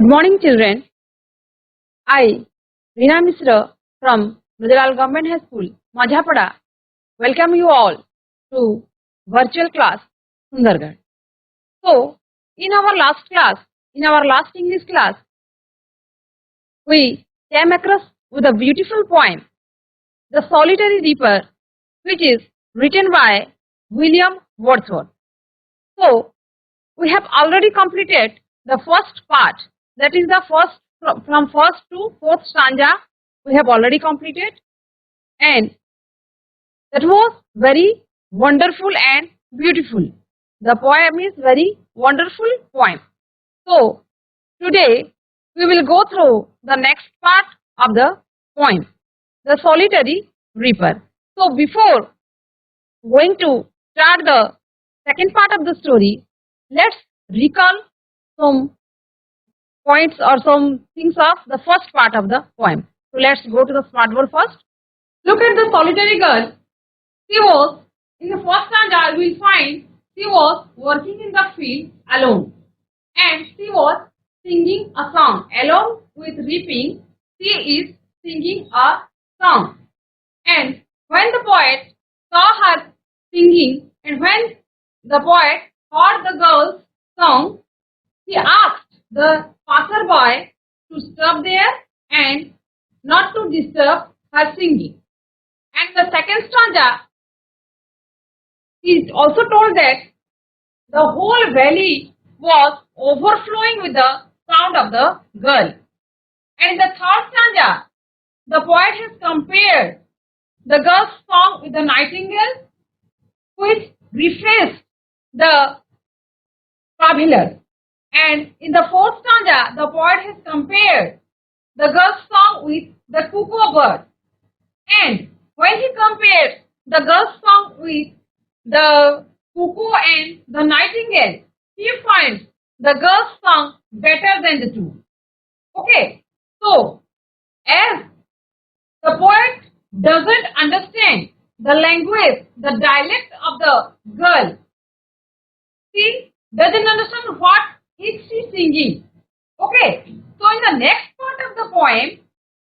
Good morning, children. I, Rina Mishra from Gujarat Government High School, Majhapada, welcome you all to virtual class Sundargarh. So, in our last English class, we came across with a beautiful poem, The Solitary Reaper, which is written by William Wordsworth. So, we have already completed the first part, that is the first from first to fourth stanza we have already completed, and that was very wonderful and beautiful. The poem is very wonderful poem. So today we will go through the next part of the poem, The Solitary Reaper. So before going to start the second part of the story, let's recall some points or some things of the first part of the poem. So let's go to the smart board first. Look at the solitary girl. She was, in the first stanza, we will find she was working in the field alone. And she was singing a song. Along with reaping, she is singing a song. And when the poet saw her singing, and when the poet heard the girl's song, he asked the passerby to stop there and not to disturb her singing. And the second stanza is also told that the whole valley was overflowing with the sound of the girl. And in the third stanza, the poet has compared the girl's song with the nightingale, which refreshed the traveler. And in the fourth stanza, the poet has compared the girl's song with the cuckoo bird. And when he compares the girl's song with the cuckoo and the nightingale, he finds the girl's song better than the two. Okay, so as the poet doesn't understand the language, the dialect of the girl, he doesn't understand what is she singing. Okay, so in the next part of the poem,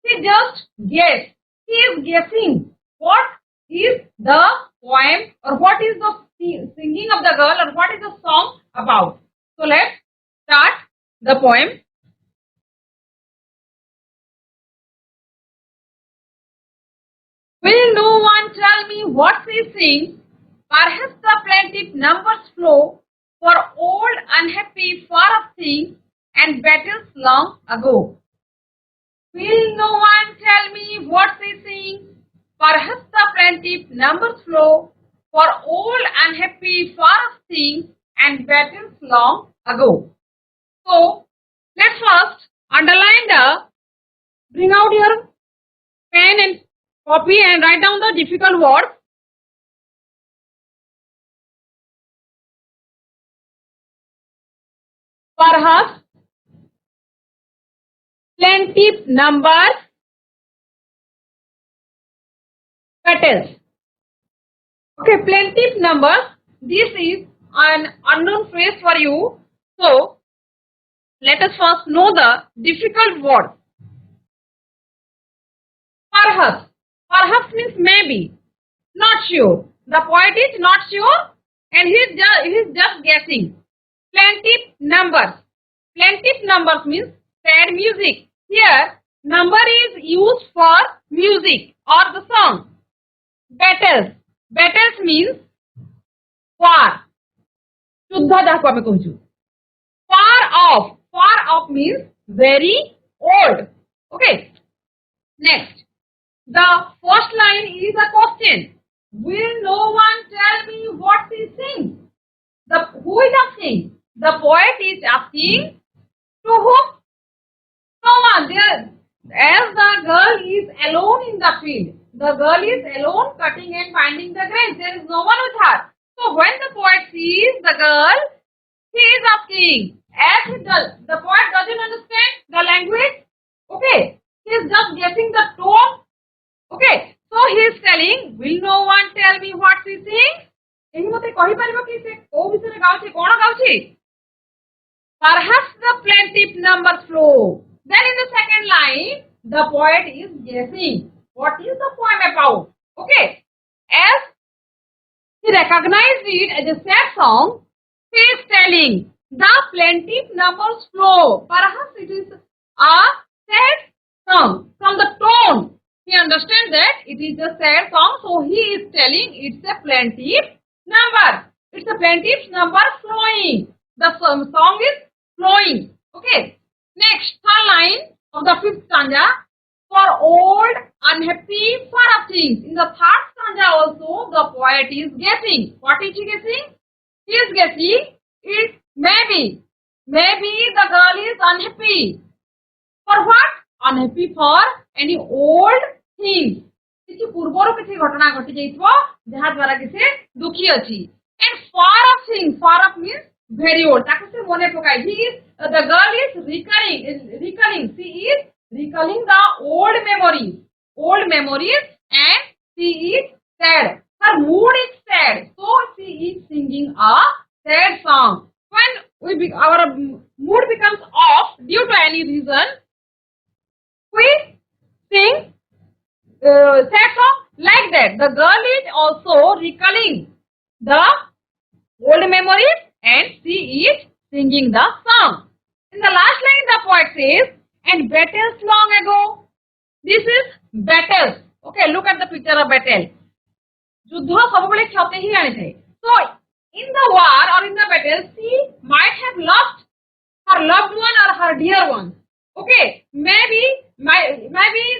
he just guess. He is guessing what is the poem or what is the singing of the girl or what is the song about. So let's start the poem. Will no one tell me what she sings? Perhaps the plaintive numbers flow for old unhappy far-off things and battles long ago. Will no one tell me what she sings? Perhaps the plaintive numbers flow for old unhappy far-off things and battles long ago. So let's first bring out your pen and copy and write down the difficult words. Perhaps plaintive numbers battles. Okay, plaintive numbers. This is an unknown phrase for you. So let us first know the difficult word. Perhaps. Perhaps means maybe. Not sure. The poet is not sure and he is just guessing. Plaintive numbers. Plaintive numbers means sad music. Here, number is used for music or the song. Battles. Battles means far. Far off. Far off means very old. Okay. Next. The first line is a question. Will no one tell me what she sings? Who is asking? The poet is asking to whom? Someone there. As the girl is alone in the field. The girl is alone cutting and finding the grains. There is no one with her. So when the poet sees the girl, he is asking. As the poet doesn't understand the language. Okay. He is just guessing the tone. Okay. So he is telling, will no one tell me what she sings? Perhaps the plaintive numbers flow. Then in the second line, the poet is guessing. What is the poem about? Okay. As he recognized it as a sad song, he is telling the plaintive numbers flow. Perhaps it is a sad song. From the tone, he understands that it is a sad song, so he is telling it's a plaintive number. It's a plaintive number flowing. The song is flowing. Okay. Next, third line of the fifth stanza. For old, unhappy, far off things. In the third stanza also, the poet is guessing. What is he guessing? He is guessing it maybe. Maybe the girl is unhappy. For what? Unhappy for any old things. କିଛି ପୂର୍ବରୁ କିଛି ଘଟଣା ଘଟି ଯାଇଥିବ ଯାହା ଦ୍ୱାରା କି ସେ ଦୁଃଖୀ ଅଛି. And far off things. Far off means very old. ତାକୁ ସେ ମନେ ପକାଏ. The girl is recalling. She is recalling the old memories, and she is sad. Her mood is sad, so she is singing a sad song. When our mood becomes off due to any reason, we sing sad song like that. The girl is also recalling the old memories, and she is singing the song. In the last line, the poet says, and battles long ago. This is battles. Okay, look at the picture of battle. যুদ্ধ সবବେଳେ ক্ষতি হি আনিଥାଏ. So, in the war or in the battle, she might have lost her loved one or her dear one. Okay, maybe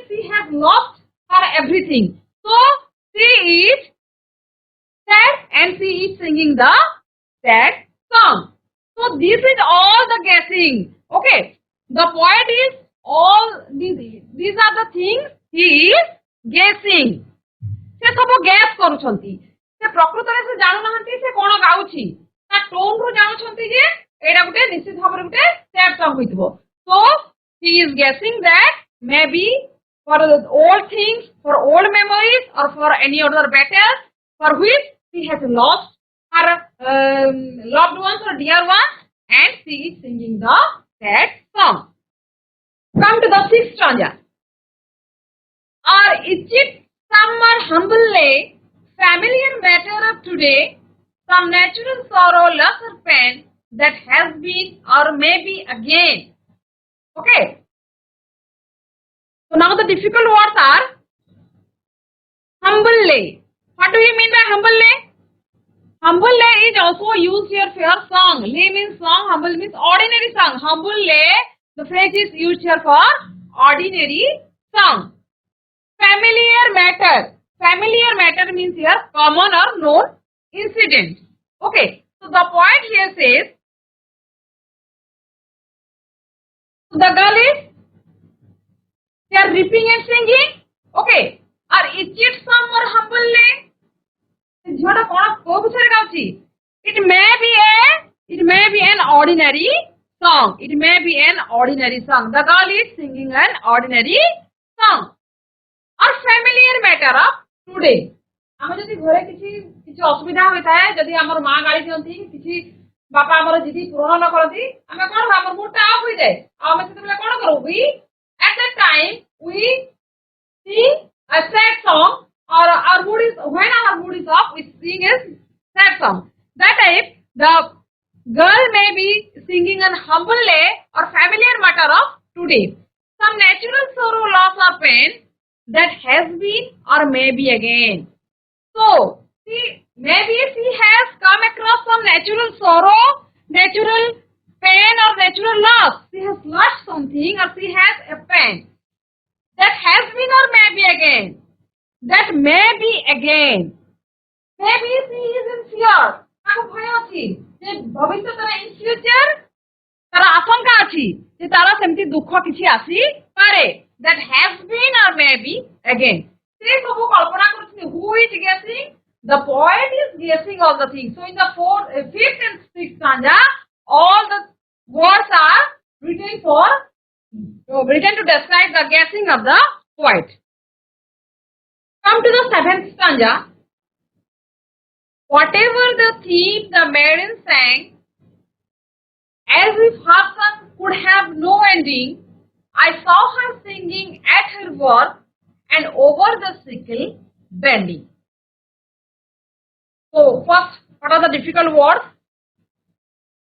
she has lost her everything. So, she is sad and she is singing the sad song. So, this is all the guessing. Okay, the poet is all these are the things he is guessing. से सब gas करूछंती. से प्रकृତରେ से जानु नहंती से कोन गाउछि. ता tone रो जानुछंती जे एडा गुटे निश्चित भाବରେ गुटे सैड सॉन्ग होइतबो. So he is guessing that maybe for old things, for old memories, or for any other battles for which she has lost her loved ones or dear ones, and she is singing the sad song. Come to the sixth stanza. Or is it some are humbly familiar matter of today, some natural sorrow, loss or pain that has been or may be again. Okay. So now the difficult words are humbly. What do you mean by humbly? Humbly is also used here for song. Le means song, humble means ordinary song. Humbly, the phrase is used here for ordinary song. Familiar matter. Familiar matter means here common or known incident. Okay. So the point here says the girl is here reaping and singing. Okay. Or is it some or humbly? It may be an ordinary song. It may be an ordinary song. The girl is singing an ordinary song. Or familiar matter of today. ଆମେ ଯଦି ଘରେ କିଛି ଅସୁବିଧା ହୋଇଥାଏ, ଯଦି ଆମର ମା ଗାଳି ଦିଅନ୍ତି, କିଛି ବାପା ଆମର ଯଦି ପୂରଣ ନ କରନ୍ତି, ଆମେ କଣ ଆମର ମୁଡଟା ଅଫ୍ ହୋଇଯାଏ. ଆଉ ଆମେ ସେତେବେଳେ କଣ କରୁ? At that time we sing a sad song, or our mood is when our mood is off, we sing a sad song. That time the girl may be singing an humble lay or familiar matter of today. Some natural sorrow, loss or pain that has been or may be again. So, maybe she has come across some natural sorrow, natural pain or natural loss. She has lost something or she has a pain. That has been or may be again. That may be again. Maybe she is in fear. ତାକୁ ଭୟ ଅଛି ଯେ ଭବିଷ୍ୟତରେ in future ତାର ଆଶଙ୍କା ଅଛି ଯେ ତାର ସେମିତି ଦୁଃଖ କିଛି ଆସିପାରେ. That has been or may be again. ସେ ସବୁ କଳ୍ପନା କରୁଛନ୍ତି. Who is guessing? The poet is guessing all the things. So in the fifth and sixth stanza, all the words are written to describe the guessing of the poet. Come to the seventh stanza. Whatever the theme the maiden sang, As if her song could have no ending, I saw her singing at her work and over the sickle bending. So first, what are the difficult words?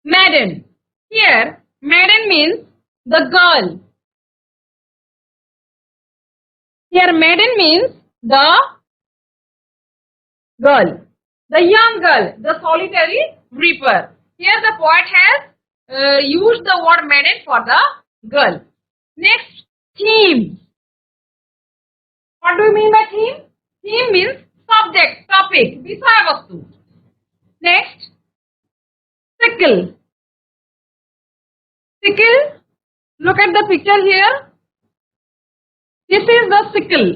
Maiden. Here, maiden means the girl. Here, maiden means the girl, the young girl, the solitary reaper. Here, the poet has used the word maiden for the girl. Next, theme. What do you mean by theme? Theme means subject, topic, বিষয় বস্তু. Next, sickle. Sickle. Look at the picture here. This is the sickle.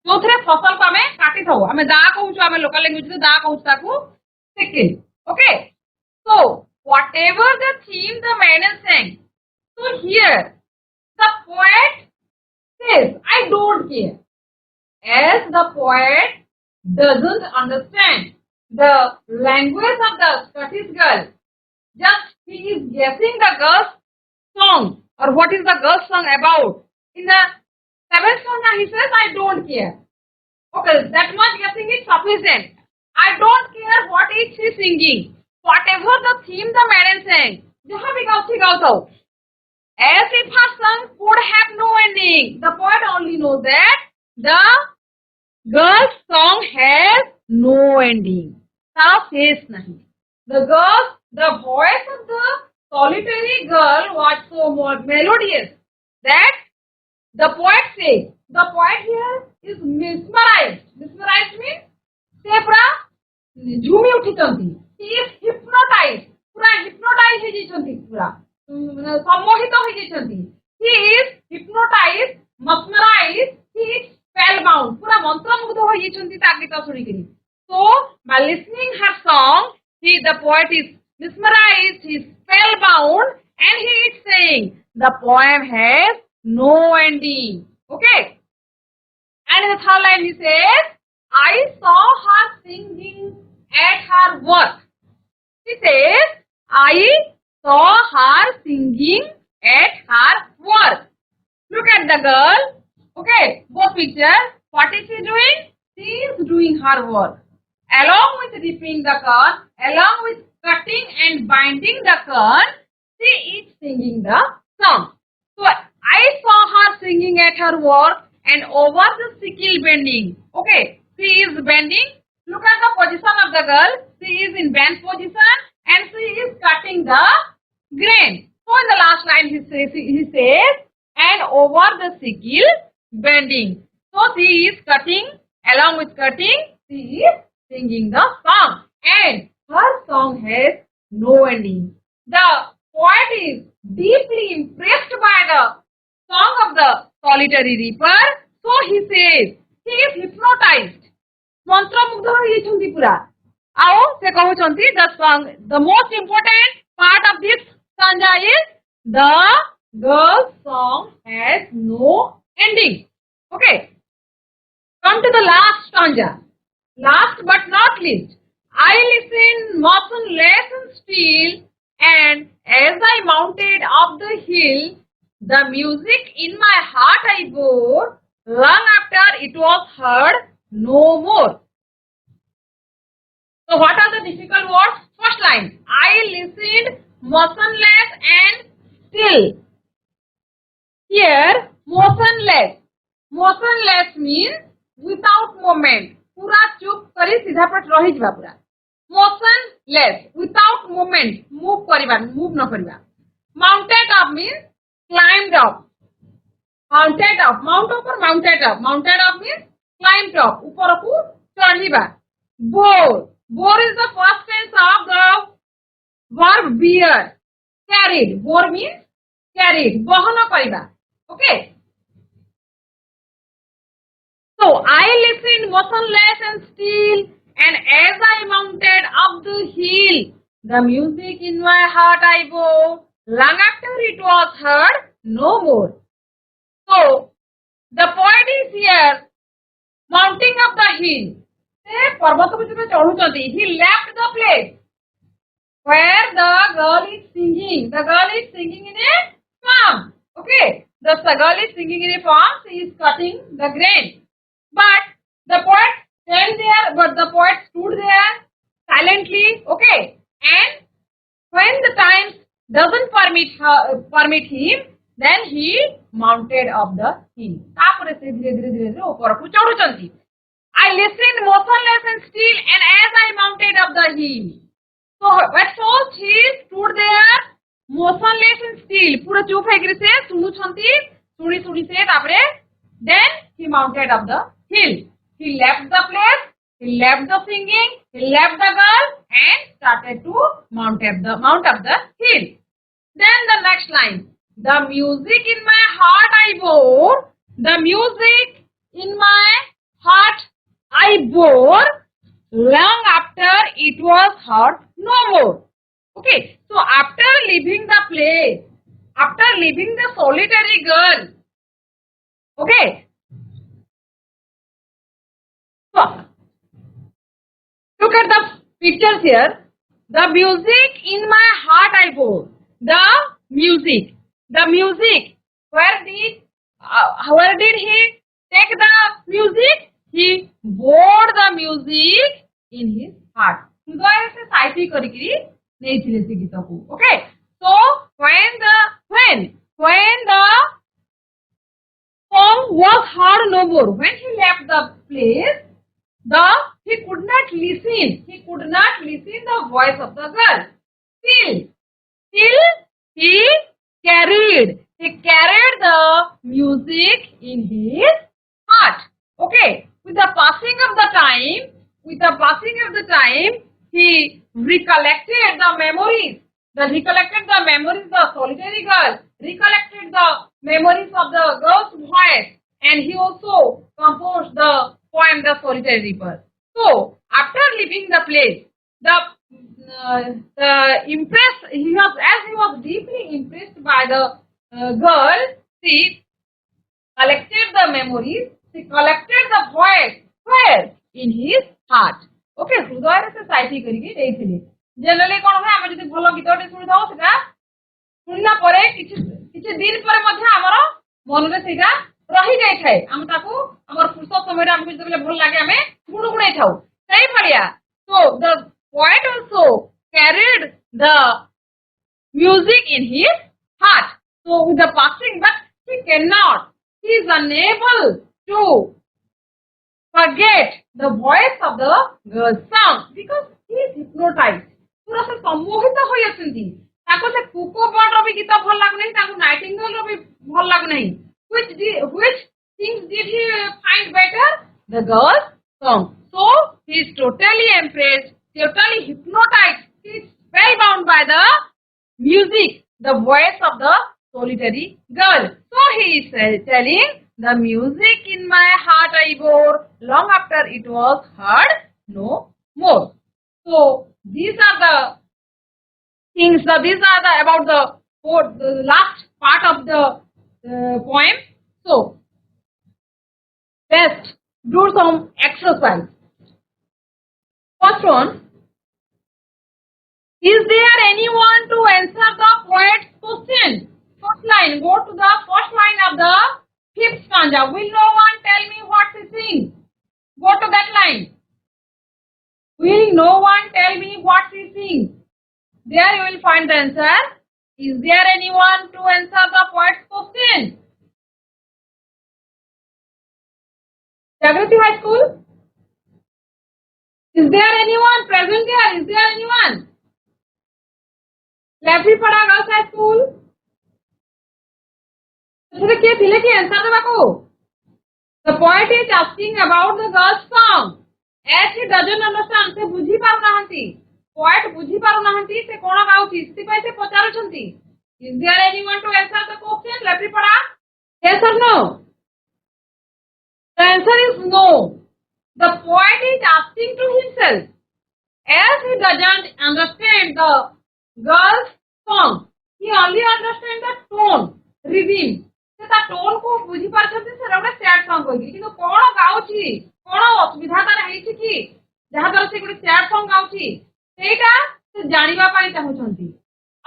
जोथरे फसल को हमें काटी थाओ हमें दा कहूछु हमें local language रे दा कहूछु ताकू sickle. Okay. So whatever the theme the man is saying, so here the poet says I don't care, as the poet doesn't understand the language of the Scottish girl. Just he is guessing the girl's song or what is the girl's song about. In the seventh song he says I don't care. Okay, that much guessing is sufficient. I don't care what is she singing. Whatever the theme the man is saying, jahan bhi gaao tho. As if her song could have no ending. The poet only knows that the girl's song has no ending. Tara face nahi. The voice of the solitary girl was so melodious that the poet says, the poet here is mesmerized. Mesmerized means se pura झूमी उठिचंती. He is hypnotized. पूरा hypnotized हे जैचंती पूरा सम्मोहित हो जैचंती. He is hypnotized, mesmerized. He is spellbound. पूरा मंत्रमुग्ध हो जैचंती ता गीत सुनी करी. So by listening her song, the poet is mesmerized. He is spellbound, and he is saying the poem has no ending. Okay. And in the third line he says, I saw her singing at her work. He says, I saw her singing at her work. Look at the girl. Okay, both pictures. What is she doing? She is doing her work. Along with reaping the corn, along with cutting and binding the corn, she is singing the song. So I saw her singing at her work and over the sickle bending. Okay, she is bending. Look at the position of the girl. She is in bend position and she is cutting the grain. So in the last line he says and over the sickle bending. So she is cutting, along with cutting, she is singing the song. And her song has no ending. The poet is deeply impressed by the song of the solitary reaper. So he says he is hypnotized. मंत्रमुग्ध हो जाइछंती पूरा. आओ से कहउछंती the song, the most important part of this stanza is the girl's song has no ending. Okay. Come to the last stanza. Last but not least, I listened motionless and still, and as I mounted up the hill, the music in my heart I bore, long after it was heard no more. So what are the difficult words? First line, I listened motionless and still. Here, motionless. Motionless means without movement. पूरा चुप करी सीधा पट रही जबा पूरा. Motionless, without movement, move न करिबा. Mounted up means climbed up. Mounted up, mount up or mounted up. Mounted up means climbed up, ऊपर को चढ़ीबा. Bore is the first tense of the verb bear. Carried, bore means carried, बहन करिबा. Okay. So I listened motionless and still, and as I mounted up the hill, the music in my heart I bore, long after it was heard no more. So the poet is here mounting up the hill. He left the place. where the girl is singing. The girl is singing in a farm. Okay, the girl is singing in a farm. She is cutting the grain. But the poet stand there. But the poet stood there silently. Okay, and when the time doesn't permit him, then he mounted up the hill. तापरे से धीरे ऊपर को चढ़ुचंती. I listened motionless and still, and as I mounted up the hill. So at first he stood there motionless and still. पूरा चुप है से सुनुचंती सुनी से तापरे then he mounted up the hill. He left the place, he left the singing, he left the girl and started to mount up the hill. Then the next line, the music in my heart I bore, the music in my heart I bore, long after it was heard no more. Okay, so after leaving the place, after leaving the solitary girl, okay, so look at the pictures here. The music in my heart I bore. The music. Where did he take the music? He bore the music in his heart. हृदय से साइती करिकरी नेइथिले से गीत को. Okay. So when the song was heard no more, when he left the place, he could not listen. He could not listen the voice of the girl. Still he carried the music in his heart. Okay. With the passing of the time, he recollected the memories. The solitary girl, recollected the memories of the girl's voice, and he also composed the poem The Solitary Reaper. So after leaving the place, he was deeply impressed by the girl. She collected the memories. She collected the voice where in his heart. Okay, हृदय से साइती करिके देइथिले. Generally कोन है हम जदी भलो गीतटे सुनि दउ सेटा सुनिला परे किछि दिन परे मध्ये हमर मन रे सेटा रही जाय थाए. हम ताको हमर फुर्सत समय रे हमको जतबेले भल लागे हमें गुणगुणाई थाउ. सही पड़िया. So the poet also carried the music in his heart. So with the passing, but he is unable to forget the voice of the girl's song because he is hypnotized. पूरा से सम्मोहित होई अछंती. ताको से कुको बर्ड रो भी गीत भल लागु नहीं, ताको नाइटिंगेल रो भी भल लागु नहीं. Which things did he find better? The girl's song. So he is totally impressed, totally hypnotized. He is spellbound by the music, the voice of the solitary girl. So he is telling, the music in my heart I bore, long after it was heard no more. So these are the things. These are about the last part of the poem. So let's do some exercise. First one, is there anyone to answer the poet's question? First line, go to the first line of the fifth stanza. Will no one tell me what he sings? Go to that line. Will no one tell me what he sings? There you will find the answer. Is there anyone to answer the poet's question? Jagrati High School? Is there anyone present here? Is there anyone? Laphripada Girls High School? The poet is asking about the girl's song. As he doesn't understand, se bujhi paru nahanti. Poet bujhi paru nahanti, se kona gauchi, sithipai se pacharuchanti. Is there anyone to answer the question? Laphripada? Yes or no? The answer is no. The poet is asking to himself. As he doesn't understand the girl's song, he only understands the tone, rhythm. से ता tone को बुझी पारछंती से रबडे sad song होगी किंतु कोन गाउची कोन असुविधा तार हेछि कि जहा दर से गुडी सैड सॉन्ग गाउची सेटा ଜାଣିବା ପାଇଁ ଚାହୁଁଛନ୍ତି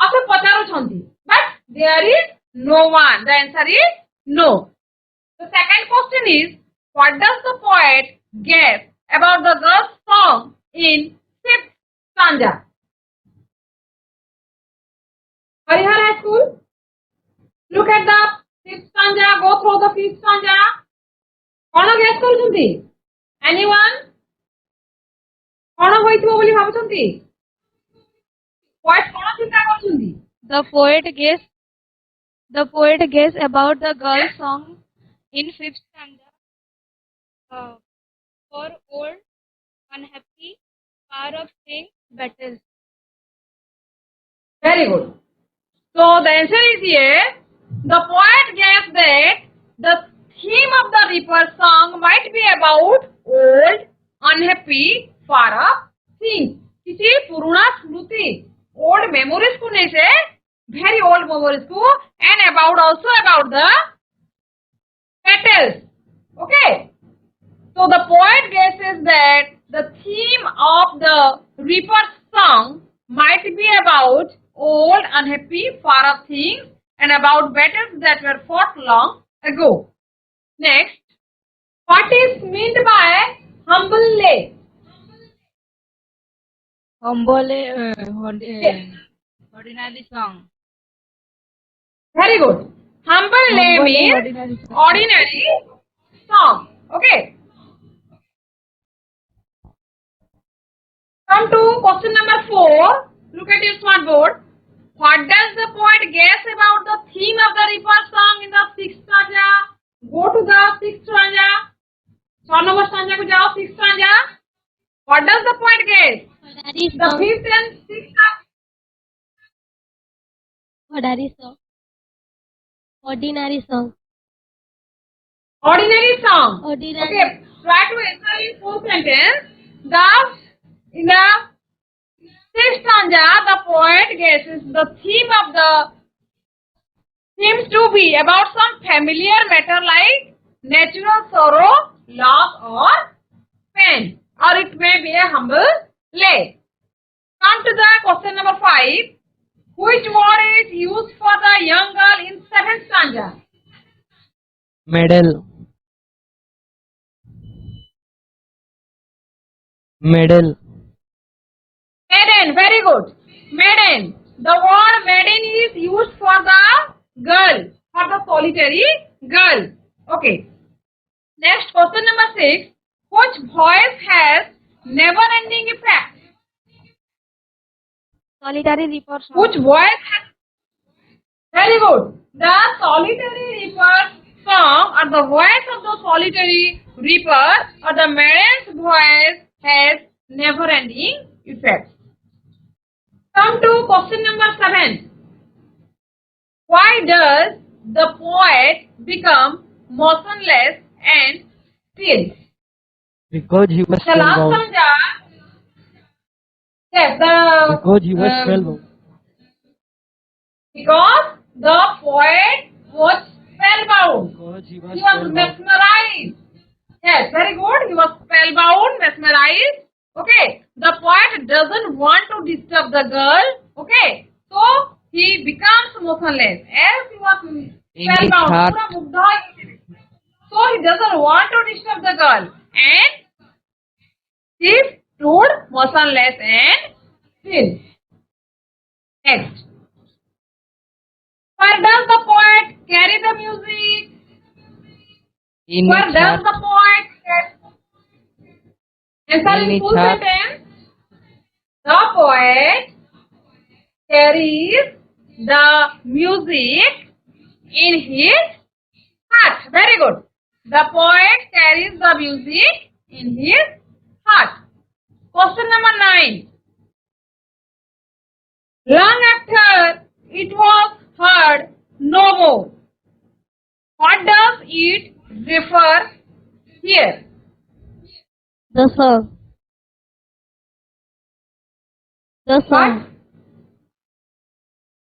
ଆଉ ସେ ପଚାରୁଛନ୍ତି but there is no one. The answer is no. The second question is, what does the poet guess about the girl's song in fifth stanza? Harihar High School. Look at the fifth stanza. Go through the fifth stanza. कौन guess କରୁଛନ୍ତି? Anyone? कौन ହୋଇଥିବ ବୋଲି ଭାବୁଛନ୍ତି? Poet କଣ ଚିନ୍ତା କରୁଛନ୍ତି? The poet guessed about the girl's song in fifth stanza. For old, unhappy, far of things, battles. Very good. So the answer is here. The poet guessed that the theme of the Reaper's song might be about old, unhappy, far off things. किसी पुराना स्मृति, old memories को नहीं से, very old memories को, and about also about the battles. Okay. So the poet guesses that the theme of the Reaper's song might be about old, unhappy, far off things and about battles that were fought long ago. Next, what is meant by humbly? Ordinary song. Very good. Humbly means ordinary song. Okay. Come to question number 4. Look at your smart board. What does the poet guess about the theme of the Reaper song in the sixth stanza? Go to the sixth stanza. 6 number stanza को जाओ, sixth stanza. What does the poet guess? The fifth and sixth stanza. Ordinary song. Ordinary song. Ordinary song. Ordinary. Okay. Try to answer in full sentence. In the sixth stanza, the poet guesses the theme of the seems to be about some familiar matter like natural sorrow, loss, or pain, or it may be a humble lay. Come to the question number 5. Which word is used for the young girl in seventh stanza? Medal. Medal. Maiden, very good. Maiden. The word maiden is used for the girl, for the solitary girl. Okay. Next, question number 6. Which voice has never-ending effect? Solitary Reaper song. Which voice has? Very good. The solitary reaper song, or the voice of the solitary reaper, or the maiden's voice has never-ending effect. Come to question number 7. Why does the poet become motionless and still? Because he was The last spellbound. stanza. Yes, Because he was spellbound. because the poet was spellbound. Because he was He was spellbound. mesmerized. Yes, very good. He was spellbound, mesmerized. Okay. The poet doesn't want to disturb the girl. Okay. So he becomes motionless. As he was In his spellbound. heart. पूरा मुग्धा है. So he doesn't want to disturb the girl. And he stood motionless and still. Next. Where does the poet carry the music? In Where his does heart. the poet carry? Answer In in his full heart. sentence. The poet carries the music in his heart. Very good. The poet carries the music in his heart. Question number 9. Long after it was heard no more. What does it refer here? The song. The What? song.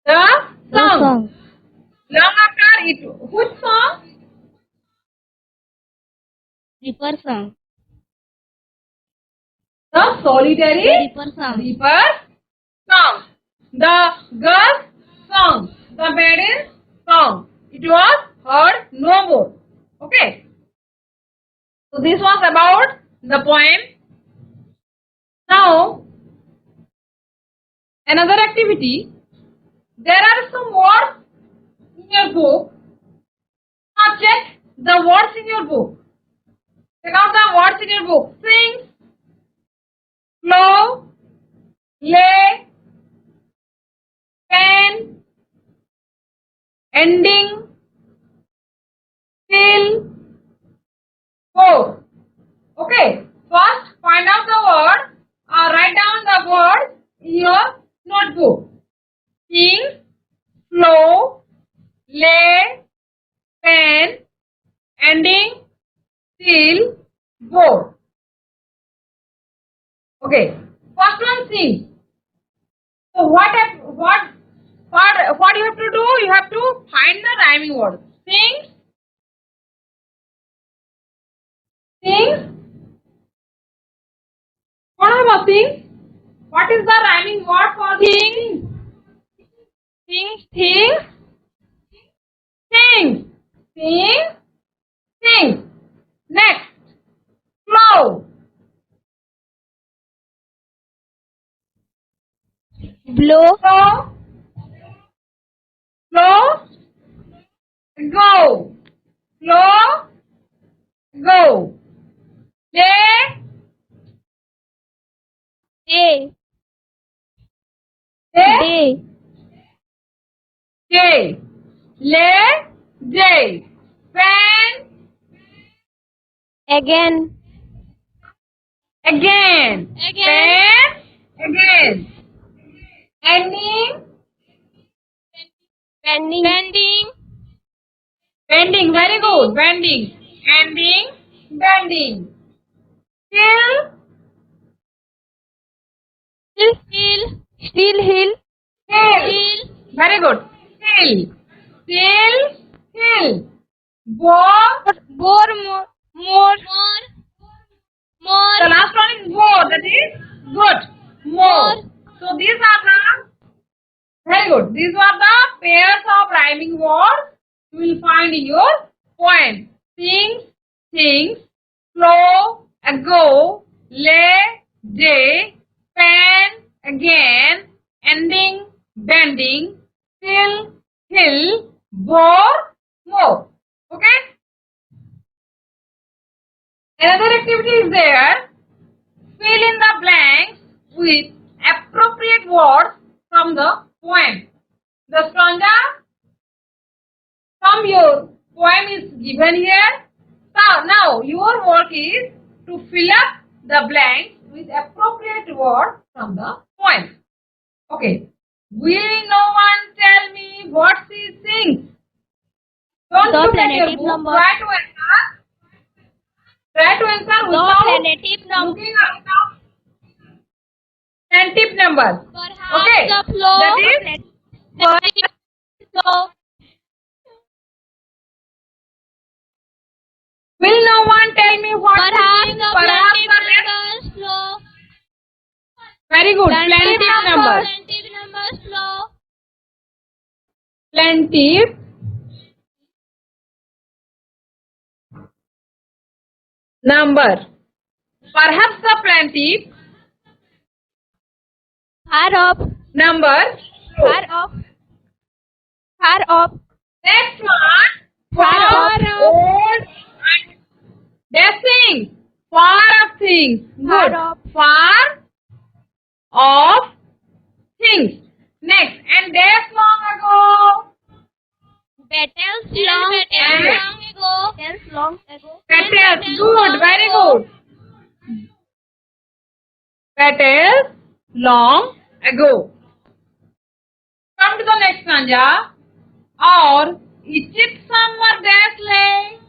The The song. song. Long after it. Which song? Reaper song. The solitary The Reaper song. reaper song. The girls song. The maidens song. It was heard no more. Okay. So this was about the poem. Now, another activity. There are some words in your book. Now check the words in your book. Check out the words in your book. Sing, flow, lay, pen, ending, till, go. Okay. First, find out the word or write down the word in your notebook. Sing, flow, lay, pen, ending, till, go. Okay. First one, sing. So what you have to do? You have to find the rhyming word. Sing, sing. What sing? What is the rhyming word for sing? Sing, sing, sing, sing, sing. Next, flow. Blow. Flow, flow, go. Flow, go. Day, Day. day, Day. day. Lay, day. Pen, Again. again. Again. Pen, again. Ending, Bending. Bending. bending. Very good. Bending. Ending, bending. Till, Still. Still hill. till. Still. Very good. Till, till, till. Bore. Bore. More. More. More. The last one is more. That is good. More. So these are the very good. These are the pairs of rhyming words you will find in your poem. Sing, sings, flow, ago, lay, day, pen, again, ending, bending, till, hill, bore, more. Okay? Another activity is there. Fill in the blanks with appropriate words from the poem. The stanza from your poem is given here. So now your work is to fill up the blanks with appropriate words from the poem. Okay. Will no one tell me what she sings? Don't The look at your planetive book. number. Try to answer. Try to answer The without planetive number. looking at the planetive numbers. Perhaps Okay. the flow. That is, So. will no one tell me what to Perhaps sing? the Perhaps planetive the numbers flow. very good. Planetive numbers. Planetive numbers flow. Planetive number. Perhaps the planetive Far off. number. Far off. Far off. Next one. Far Far off. old. Dancing. Far of things. Far Good. off. Far of things. Next. And days long ago. Battles long ago. Battles long ago. Battles. Good. Very good. Battles long ago. Come to the next stanza. Or Egypt summer days lay.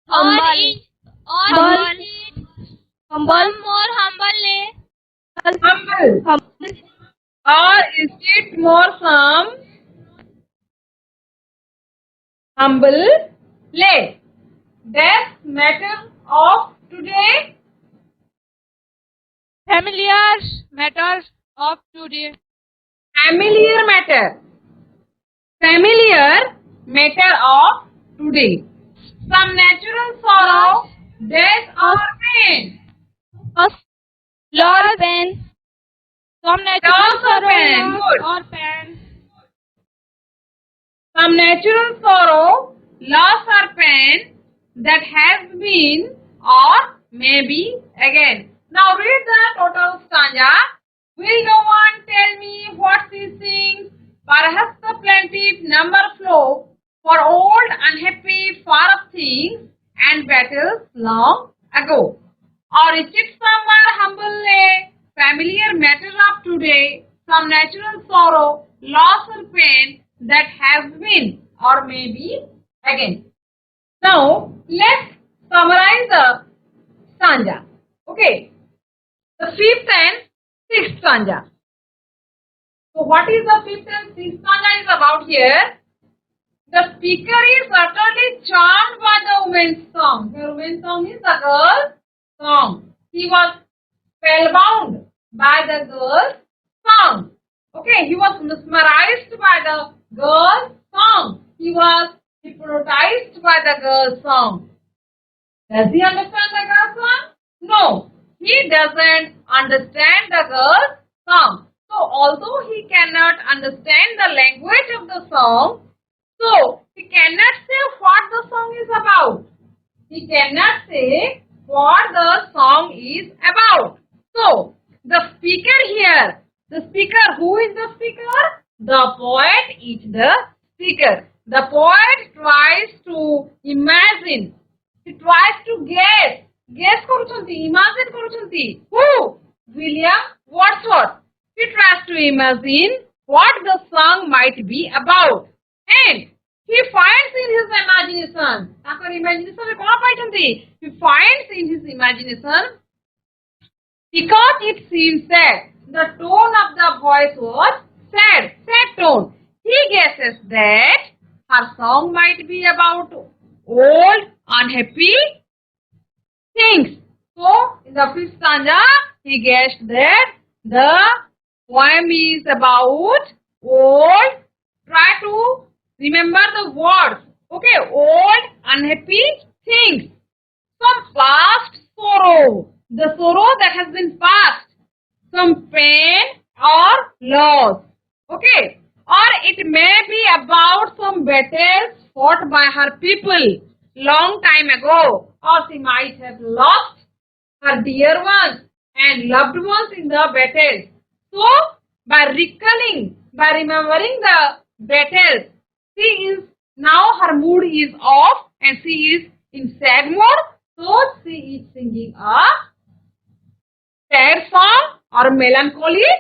Humble. More humbly. Humble. Or is it more some humble lay? Death matter of today. Familiar matters of today. Familiar matter. Familiar matter of today. Some natural sorrow, death or pain. First, loss pain. Some natural Loss or sorrow, pain. loss Good. or pain. Some natural sorrow, loss or pain that has been or may be again. Now read the total stanza. Will no one tell me what she sings? Perhaps the plaintive number flow for old unhappy far off things and battles long ago. Or is it somewhere humbly familiar matter of today, some natural sorrow, loss or pain that has been or may be again. Now let's summarize the stanza. Okay, the fifth and sixth stanza. So what is the fifth and sixth stanza is about here? The speaker is utterly charmed by the woman's song. The woman's song is the girl's song. He was spellbound by the girl's song. Okay, he was mesmerized by the girl's song. He was hypnotized by the girl's song. Does he understand the girl's song? No, he doesn't understand the girl's song. So, although he cannot understand the language of the song, so he cannot say what the song is about. He cannot say what the song is about. So, the speaker here, the speaker, who is the speaker? The poet is the speaker. The poet tries to imagine. He tries to guess. Guess କରୁଛନ୍ତି, imagine କରୁଛନ୍ତି. Who? William Wordsworth. He tries to imagine what the song might be about. And he finds in his imagination. ତାଙ୍କର imagination ରେ କଣ ପାଇଛନ୍ତି? He finds in his imagination, because it seems sad. The tone of the voice was sad, sad tone. He guesses that her song might be about old, unhappy things. So, in the fifth stanza, he guessed that the poem is about old. Try to remember the words. Okay, old, unhappy things. Some past sorrow, the sorrow that has been past. Some pain or loss. Okay, or it may be about some battles fought by her people long time ago, or she might have lost her dear ones and loved ones in the battles. So, by recalling, by remembering the battles, she is now her mood is off and she is in sad mode. So, she is singing a sad song or melancholy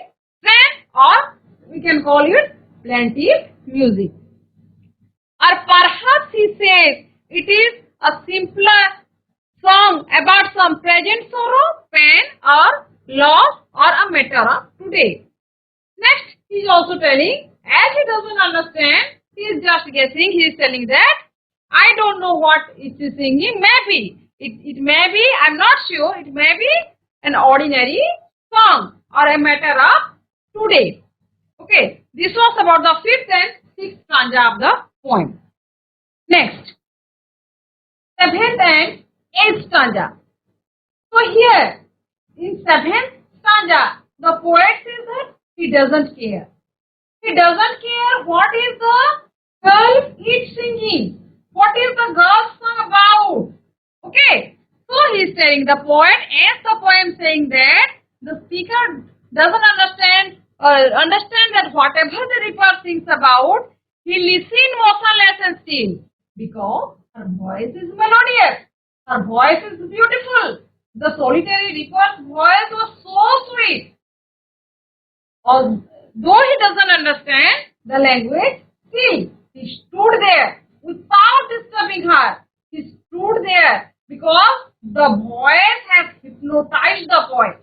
trend, or we can call it plaintive music. Or perhaps he says it is a simpler song about some present sorrow, pain or loss or a matter of today. Next, he is also telling, as he doesn't understand, he is just guessing, he is telling that, I don't know what it is singing, maybe, it may be, I am not sure, it may be an ordinary song or a matter of today. Okay, this was about the fifth and sixth stanza of the poem. Next, seventh and eighth stanza. So here, in seventh stanza, the poet says that he doesn't care. He doesn't care what is the girl is singing. What is the girl's song about? Okay, so he is telling, the poet ends the poem saying that the speaker doesn't understand that whatever the reaper sings about, he listens motionless and still, because her voice is melodious, her voice is beautiful. The solitary reaper's voice was so sweet. Though he doesn't understand the language, still he stood there without disturbing her. He stood there because the voice has hypnotized the poet.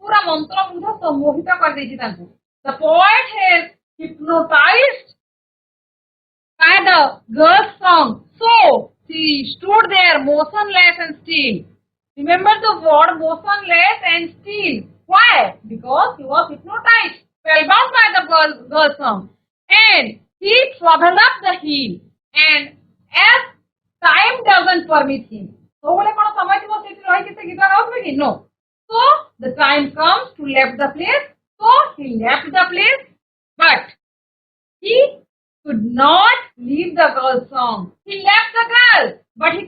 पूरा मंत्रमुग्ध सम्मोहित कर देछि तांको. The poet has hypnotized by the girl's song. So she stood there motionless and still. Remember the word motionless and still. Why? because he was hypnotized, spellbound by the girl song. And he traveled up the hill. And as time doesn't permit him, ସବୁବେଳେ କଣ ସମୟ ଥିବ ସେଠି ରହିକି ସେ ଗୀତ ଗାଉଥିବେ କି? No. So the time comes to left the place. So he left the place, but he could not leave the girl's song. He left the girl, but he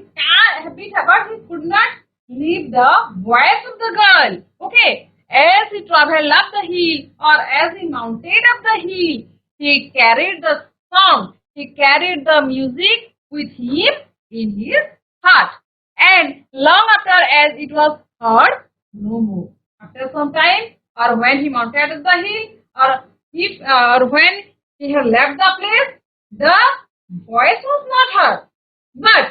could not leave the voice of the girl. Okay. As he traveled up the hill, or as he mounted up the hill, he carried the song. He carried the music with him in his heart. And long after as it was heard, no more. After some time, or when he mounted the hill, or when he had left the place, the voice was not heard. But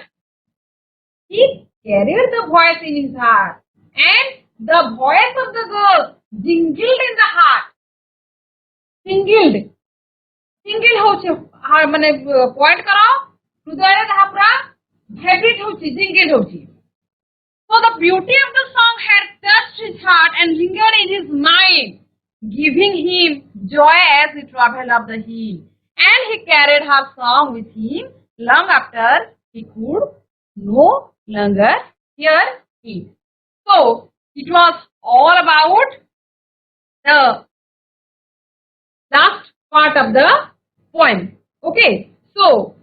he carried the voice in his heart, and the voice of the girl jingled in the heart. Jingled. Jingled होची माने point करो हृदय रे ताहा पूरा vibrate होची jingle होची. So the beauty of the song had touched his heart and lingered in his mind, giving him joy as he traveled up the hill. And he carried her song with him long after he could no longer hear it. So it was all about the last part of the poem. Okay, so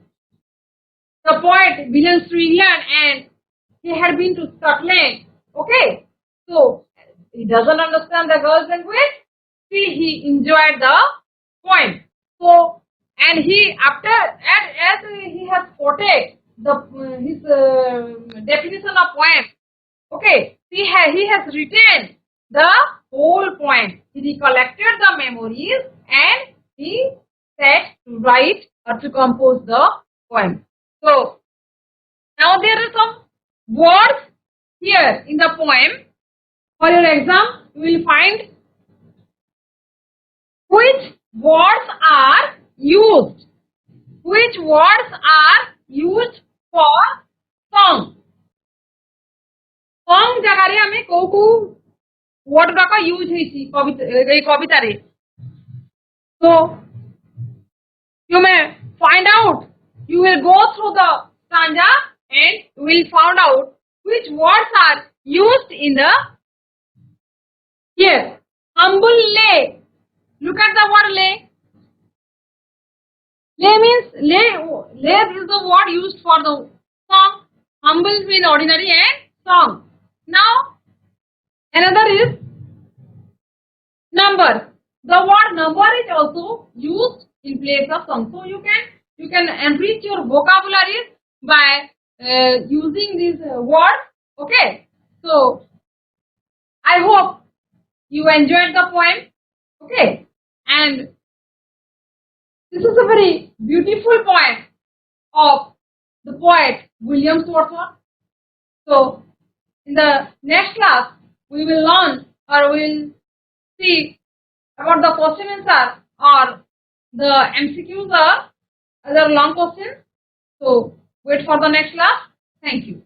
the poet belongs to England and he had been to Scotland. Okay, so he doesn't understand the girl's language. See, he enjoyed the poem. So, and he as he has quoted his definition of poem. Okay, he has written the whole poem. He recollected the memories and he set to write or to compose the poem. So now there are some words here in the poem. For your exam, you will find which words are used. Which words are used for song? Song जगारे हमें को word का use है सी कविता रे. So you may find out. You will go through the stanza and you will find out which words are used in the here. Humble lay. Look at the word lay. Lay means lay is the word used for the song. Humble means ordinary and song. Now another is number. The word number is also used in place of song. So you can enrich your vocabulary by using these words. Okay. So I hope you enjoyed the poem. Okay. And this is a very beautiful poem of the poet William Wordsworth. So in the next class we will learn or we will see about the question answer or the MCQs or other long questions. So wait for the next class. Thank you.